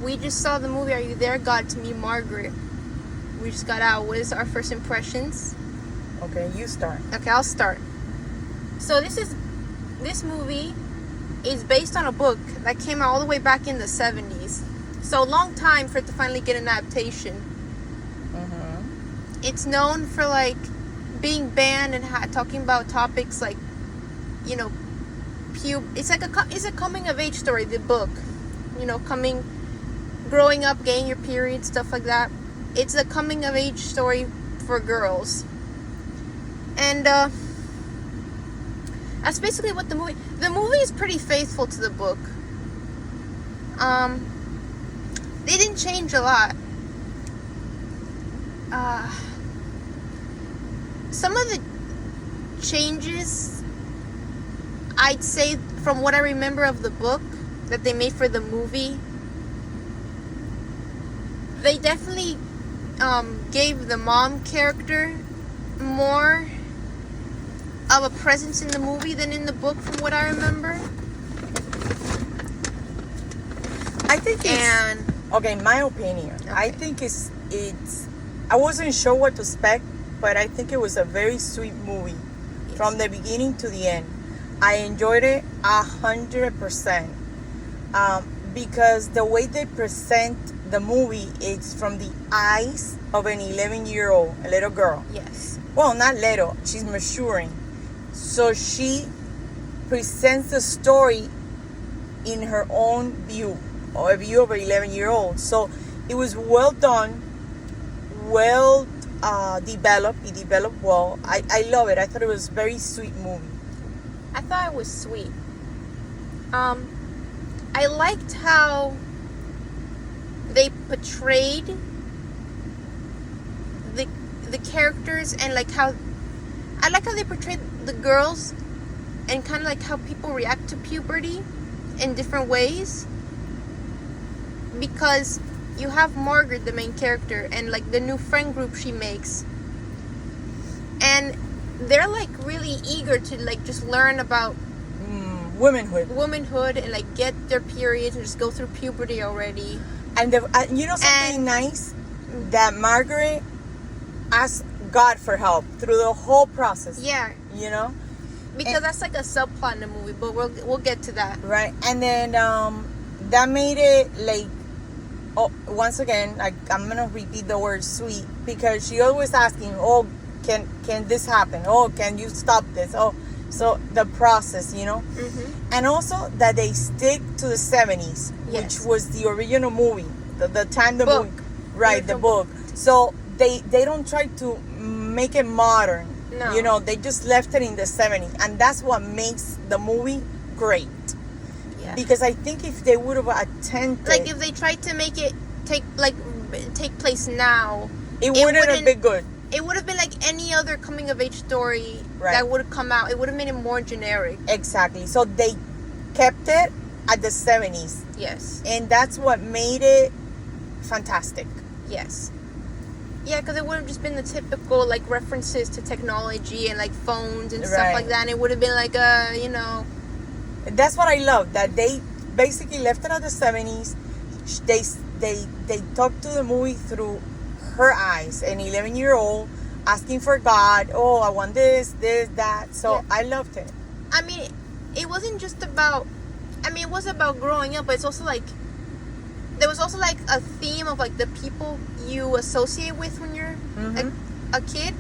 We just saw the movie Are You There, God, to meet Margaret. We just got out. What is our first impressions? Okay, you start. Okay, I'll start. So this movie is based on a book that came out all the way back in the 70s. So a long time for it to finally get an adaptation. Mm-hmm. It's known for like being banned and talking about topics like, you know, it's a coming of age story, the book. You know, growing up, getting your period, stuff like that. It's a coming of age story for girls. And that's basically what the movie is pretty faithful to the book. They didn't change a lot. Some of the changes, I'd say, from what I remember of the book that they made for the movie, they definitely gave the mom character more of a presence in the movie than in the book, from what I remember. I think okay, in my opinion, okay. I think it's I wasn't sure what to expect, but I think it was a very sweet movie. Yes. From the beginning to the end. I enjoyed it 100%. Because the way they present the movie is from the eyes of an 11-year-old, a little girl. Yes. Well, not little, she's maturing. So she presents the story in her own view, or a view of an 11-year-old. So it was well done, well developed. It developed well. I love it. I thought it was a very sweet movie. I thought it was sweet. I liked how they portrayed the characters, and like how they portrayed the girls, and kind of like how people react to puberty in different ways. Because you have Margaret, the main character, and like the new friend group she makes, and they're like really eager to like just learn about womanhood and like get their periods and just go through puberty already. And you know something nice, that Margaret asked God for help through the whole process. Yeah, you know, because that's like a subplot in the movie, but we'll get to that. Right, and then that made it like, once again, I'm gonna repeat the word sweet, because she always asking, oh, can this happen? Oh, can you stop this? Oh, so the process, you know. Mm-hmm. And also that they stick to the 70s, yes. which was the original movie, the time the book. movie, right, the book. So they don't try to make it modern. No. You know, they just left it in the 70s, and that's what makes the movie great. Yeah. Because I think if they would have attempted, like if they tried to make it take place now, it wouldn't have been good. It would have been like any other coming of age story that would have come out. It would have made it more generic. Exactly. So they kept it at the 70s. Yes. And that's what made it fantastic. Yes. Yeah, because it would have just been the typical like references to technology and like phones and stuff like that. And it would have been like you know. That's what I love, that they basically left it at the 70s. They talked to the movie through her eyes, an 11-year-old asking for God. Oh, I want this, that. So yeah. I loved it. I mean, it wasn't just about, it was about growing up, but it's also like, there was also like a theme of like the people you associate with when you're a kid.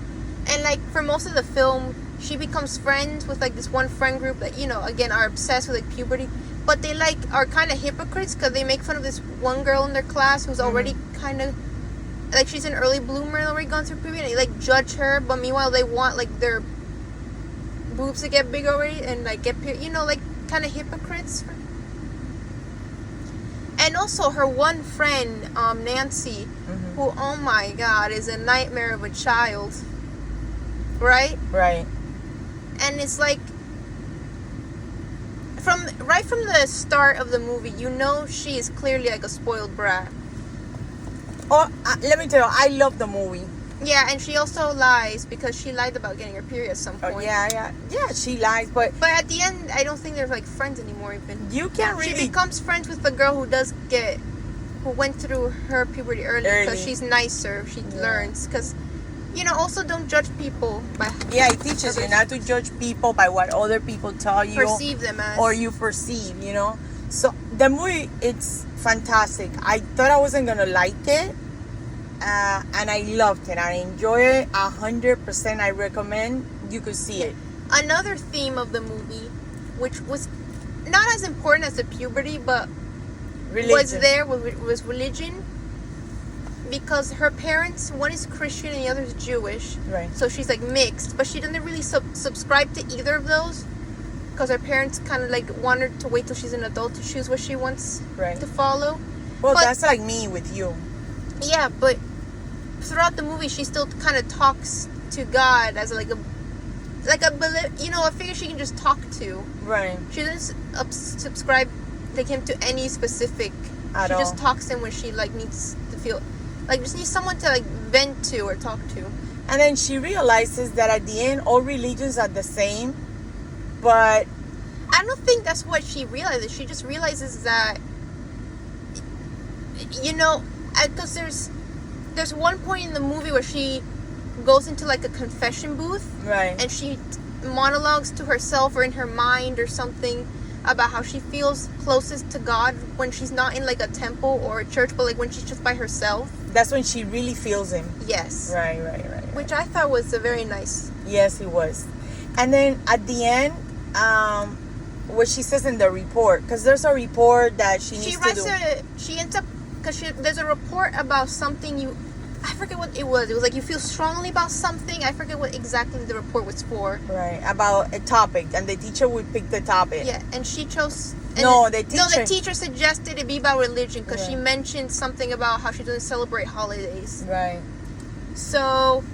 And like for most of the film, she becomes friends with like this one friend group that, you know, again, are obsessed with like puberty. But they like are kind of hypocrites, because they make fun of this one girl in their class who's already kind of, like, she's an early bloomer, already gone through puberty, and they like judge her, but meanwhile they want like their boobs to get big already and like get, you know, like kind of hypocrites. And also her one friend, Nancy, who, oh my God, is a nightmare of a child. Right? Right. And it's like, right from the start of the movie, you know she is clearly like a spoiled brat. Oh, let me tell you, I love the movie. Yeah, and she also lies, because she lied about getting her period at some point. Oh, yeah, she lies, but at the end, I don't think they're like friends anymore. Even you can't really. She becomes friends with the girl who does get who went through her puberty early because she's nicer. She learns because, also don't judge people by. Yeah, it teaches you not to judge people by what other people tell you. Perceive them as. Or you perceive, So the movie, it's fantastic. I thought I wasn't gonna like it, and I loved it. I enjoyed it 100%. I recommend you could see it. Another theme of the movie, which was not as important as the puberty, but was religion. Because her parents, one is Christian and the other is Jewish. Right. So she's like mixed, but she doesn't really subscribe to either of those. Because her parents kind of like want her to wait till she's an adult to choose what she wants to follow. Well, that's like me with you. Yeah, but throughout the movie, she still kind of talks to God as a figure she can just talk to. Right. She doesn't subscribe like him to any specific. She just talks to him when she like needs to feel like just needs someone to like vent to or talk to. And then she realizes that at the end, all religions are the same. But I don't think that's what she realizes. She just realizes that, because there's one point in the movie where she goes into like a confession booth, right, and she monologues to herself or in her mind or something about how she feels closest to God when she's not in like a temple or a church, but like when she's just by herself. That's when she really feels him. Yes. Right. Which I thought was a very nice. Yes, it was. And then at the end, what she says in the report, because there's a report that she needs to do. She ends up, because there's a report about something I forget what it was. It was like you feel strongly about something. I forget what exactly the report was for. Right, about a topic, and the teacher would pick the topic. Yeah, and she chose. The teacher suggested it be about religion because she mentioned something about how she doesn't celebrate holidays. Right. So,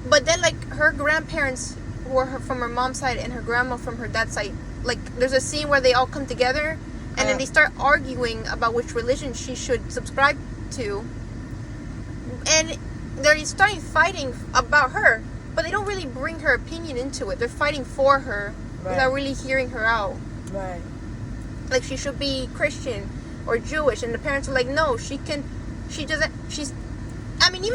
but then like her grandparents were from her mom's side and her grandma from her dad's side. Like there's a scene where they all come together and then they start arguing about which religion she should subscribe to. And they're starting fighting about her, but they don't really bring her opinion into it. They're fighting for her without really hearing her out. Right. Like she should be Christian or Jewish, and the parents are like, no, even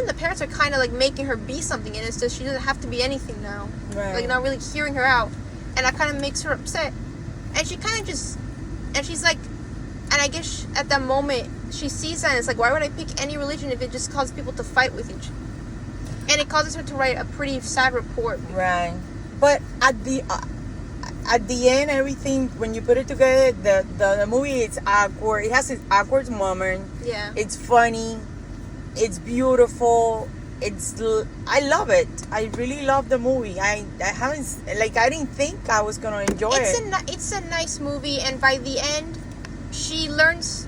the parents are kind of like making her be something, and it's just she doesn't have to be anything now. Right. Like not really hearing her out, and that kind of makes her upset. And she kind of and she's like, and I guess at that moment she sees that and it's like, why would I pick any religion if it just causes people to fight with each other? And it causes her to write a pretty sad report. Right. But at the end, everything, when you put it together, the movie is awkward. It has its awkward moment. Yeah. It's funny. It's beautiful. I love it. I really love the movie. I didn't think I was gonna enjoy it. It's a nice movie, and by the end, she learns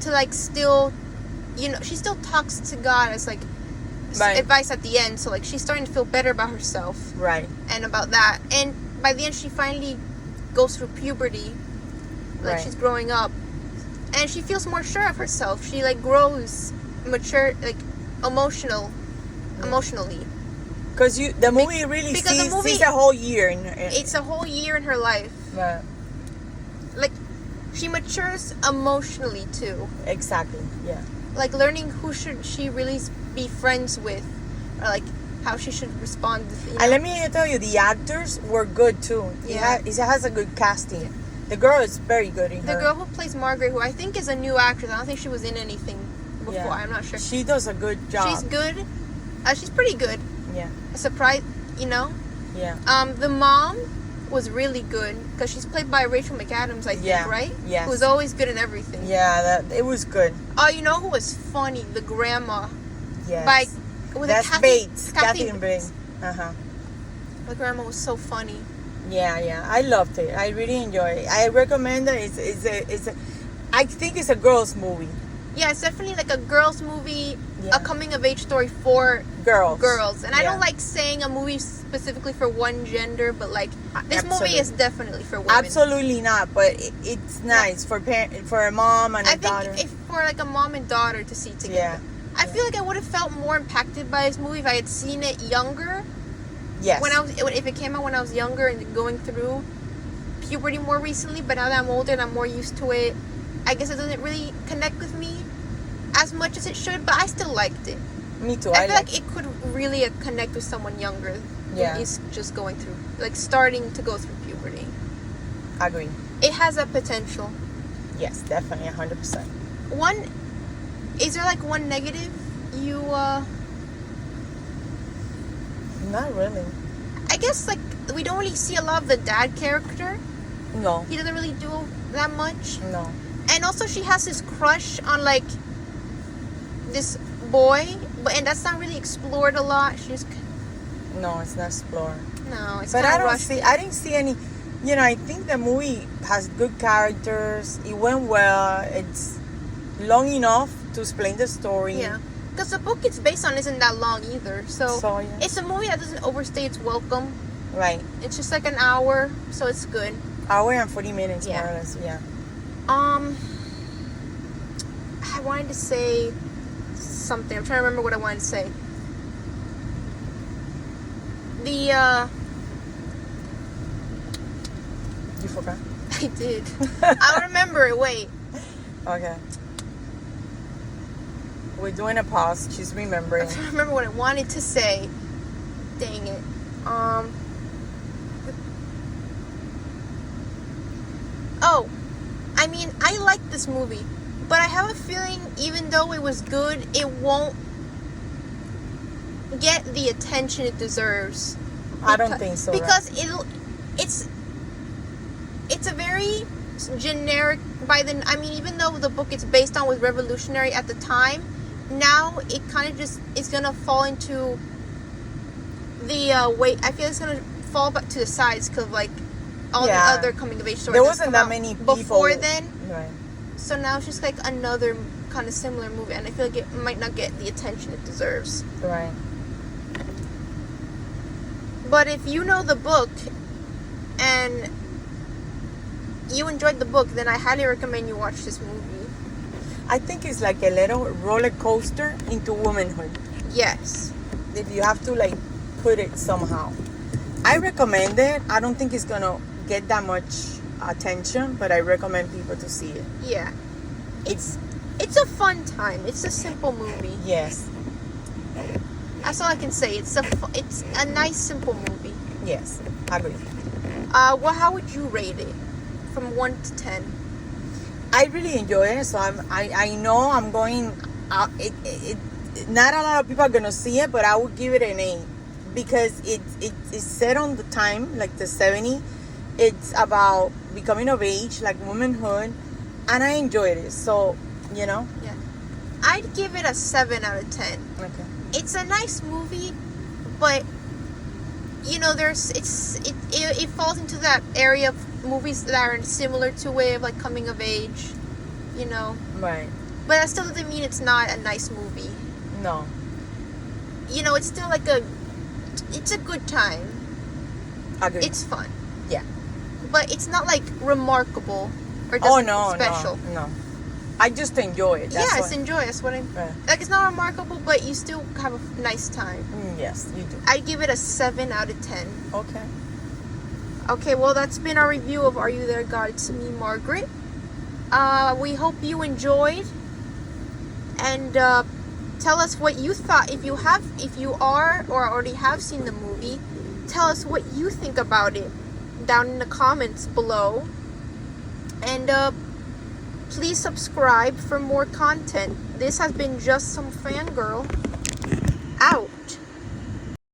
to like still, she still talks to God as like advice at the end. So like she's starting to feel better about herself. Right. And about that, and by the end, she finally goes through puberty. Like she's growing up, and she feels more sure of herself. She like grows, mature, like emotionally. Because the movie really sees a whole year. It's a whole year in her life. Right. Like she matures emotionally too. Exactly. Yeah. Like learning who should she really be friends with, or like how she should respond. And let me tell you, the actors were good too. Yeah. It has a good casting. Yeah. The girl is very good in her. The girl who plays Margaret, who I think is a new actress. I don't think she was in anything before. Yeah. I'm not sure. She does a good job. She's good. She's pretty good. Yeah. A surprise, Yeah. The mom was really good because she's played by Rachel McAdams, I think, right? Yeah. Who's always good in everything. Yeah, it was good. Oh, you know who was funny? The grandma. Yes. That's Bates. Kathy Bates. The grandma was so funny. Yeah. I loved it. I really enjoyed it. I recommend it. I think it's a girls' movie. Yeah, it's definitely like a girls' movie, a coming-of-age story for girls. And I don't like saying a movie specifically for one gender, but like this movie is definitely for women. Absolutely not, but it's nice for a mom and a daughter. I think for like a mom and daughter to see together. Yeah. I feel like I would have felt more impacted by this movie if I had seen it younger. Yes. If it came out when I was younger and going through puberty more recently, but now that I'm older and I'm more used to it, I guess it doesn't really connect with me as much as it should, but I still liked it. Me too. I feel like it could really connect with someone younger Yeah. who is just going through, like, starting to go through puberty. Agree. It has a potential. Yes, definitely 100%. Is there like one negative you Not really. I guess, like, we don't really see a lot of the dad character. No. He doesn't really do that much. No. And also she has this crush on, like, this boy, and that's not really explored a lot. She's No, it's not explored. no, it's But kind I of don't rushed. see. I didn't see any. You know, I think the movie has good characters. It went well. It's long enough to explain the story. Yeah, because the book it's based on isn't that long either. So Yeah. it's a movie that doesn't overstay its welcome. Right. It's just like an hour, so it's good. Hour and 40 minutes, Yeah. more or less. Yeah. I wanted to say something. I'm trying to remember what I wanted to say. You forgot? I did. I'll remember it. Wait. Okay. We're doing a pause. She's remembering. I'm trying to remember what I wanted to say. Dang it. Oh, I mean, I like this movie, but I have a feeling even though it was good, it won't get the attention it deserves. I don't think so. Because it's a very generic even though the book it's based on was revolutionary at the time, now it kind of just is gonna fall into the I feel it's gonna fall back to the sides because like all the other coming of age stories. There wasn't that many people before then, right? so now it's just like another kind of similar movie, and I feel like it might not get the attention it deserves. Right. But if you know the book and you enjoyed the book, then I highly recommend you watch this movie. I think it's like a little roller coaster into womanhood. Yes. If you have to like put it somehow. I recommend it. I don't think it's gonna get that much attention, but I recommend people to see it. Yeah. It's a fun time. It's a simple movie. Yes. That's all I can say. It's a nice simple movie. Yes. I agree. Well, how would you rate it from 1 to 10? I really enjoy it, so I know I'm going. Not a lot of people are gonna see it, but I would give it an 8 because it's set on the time like the 70s. It's about becoming of age, like womanhood, and I enjoyed it. So Yeah. I'd give it a 7 out of 10. Okay. It's a nice movie, but it falls into that area of movies that are similar to way of like coming of age, Right. but that still doesn't mean it's not a nice movie. No. It's still like it's a good time. Agree. It's fun. Yeah. But it's not like remarkable or special. No. I just enjoy it. That's It's enjoy. That's what I'm. Right. Like, it's not remarkable, but you still have a nice time. Yes, you do. I'd give it a 7 out of 10. Okay. Okay, well, that's been our review of Are You There, God? It's me, Margaret. We hope you enjoyed, and tell us what you thought. If you are or already have seen the movie, tell us what you think about it down in the comments below. And please subscribe for more content. This has been Just Some Fangirl.